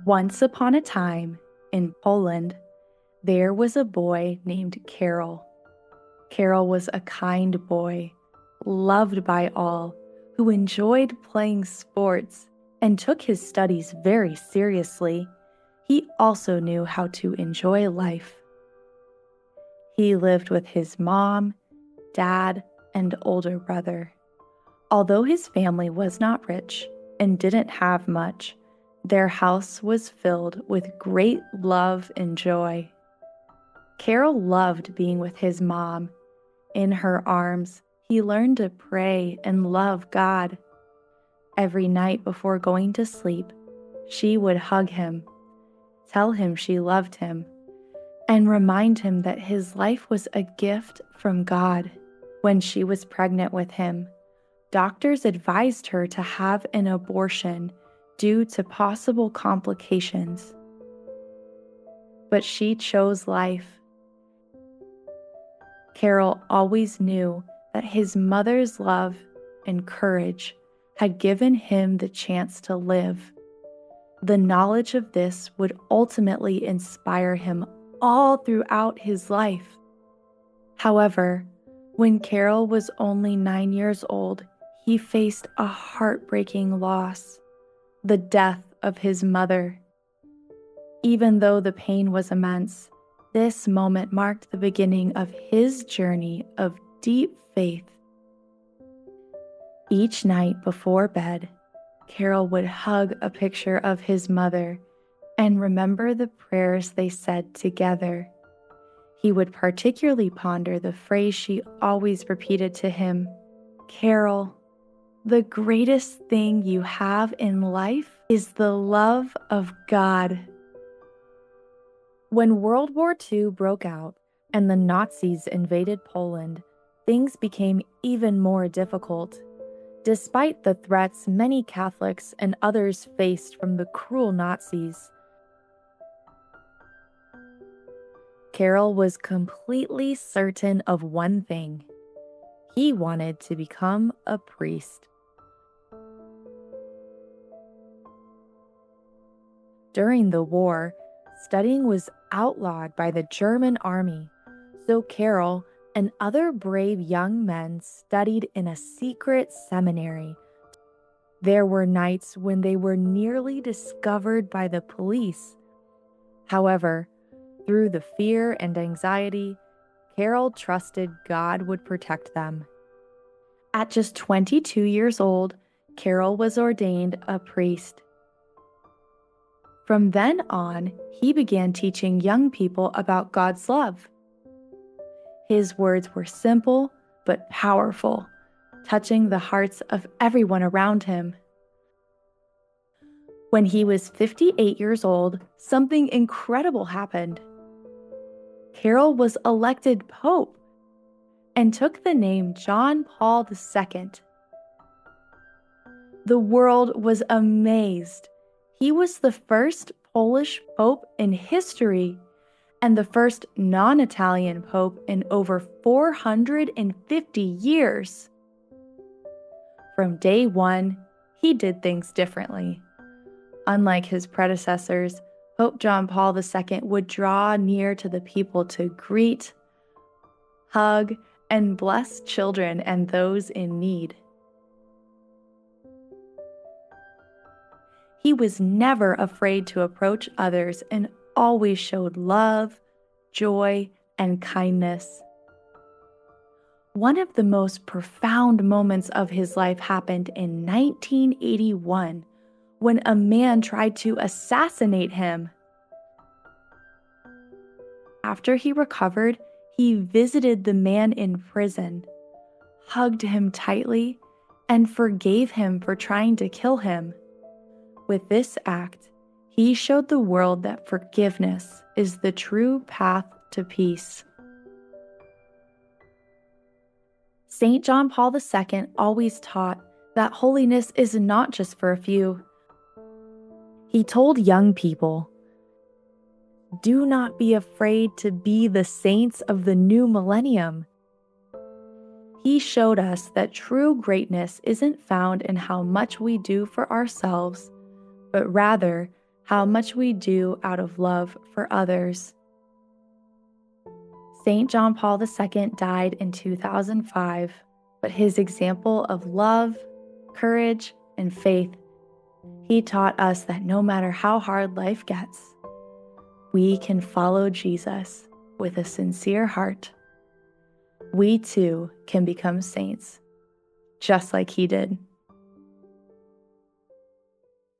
Once upon a time, in Poland, there was a boy named Karol. Karol was a kind boy, loved by all, who enjoyed playing sports and took his studies very seriously. He also knew how to enjoy life. He lived with his mom, dad, and older brother. Although his family was not rich and didn't have much, their house was filled with great love and joy. Karol loved being with his mom. In her arms, he learned to pray and love God. Every night before going to sleep, she would hug him, tell him she loved him, and remind him that his life was a gift from God. When she was pregnant with him, doctors advised her to have an abortion due to possible complications. But she chose life. Karol always knew that his mother's love and courage had given him the chance to live. The knowledge of this would ultimately inspire him all throughout his life. However, when Karol was only 9 years old, he faced a heartbreaking loss, the death of his mother. Even though the pain was immense, this moment marked the beginning of his journey of deep faith. Each night before bed, Karol would hug a picture of his mother and remember the prayers they said together. He would particularly ponder the phrase she always repeated to him, "Karol, the greatest thing you have in life is the love of God." When World War II broke out and the Nazis invaded Poland, things became even more difficult. Despite the threats many Catholics and others faced from the cruel Nazis, Karol was completely certain of one thing. He wanted to become a priest. During the war, studying was outlawed by the German army, so Karol and other brave young men studied in a secret seminary. There were nights when they were nearly discovered by the police. However, through the fear and anxiety, Karol trusted God would protect them. At just 22 years old, Karol was ordained a priest. From then on, he began teaching young people about God's love. His words were simple but powerful, touching the hearts of everyone around him. When he was 58 years old, something incredible happened. Karol was elected Pope and took the name John Paul II. The world was amazed. He was the first Polish Pope in history and the first non-Italian Pope in over 450 years. From day one, he did things differently. Unlike his predecessors, Pope John Paul II would draw near to the people to greet, hug, and bless children and those in need. He was never afraid to approach others and always showed love, joy, and kindness. One of the most profound moments of his life happened in 1981 when a man tried to assassinate him. After he recovered, he visited the man in prison, hugged him tightly, and forgave him for trying to kill him. With this act, he showed the world that forgiveness is the true path to peace. St. John Paul II always taught that holiness is not just for a few. He told young people, "Do not be afraid to be the saints of the new millennium." He showed us that true greatness isn't found in how much we do for ourselves, but rather how much we do out of love for others. St. John Paul II died in 2005, but his example of love, courage, and faith, he taught us that no matter how hard life gets, we can follow Jesus with a sincere heart. We too can become saints, just like he did.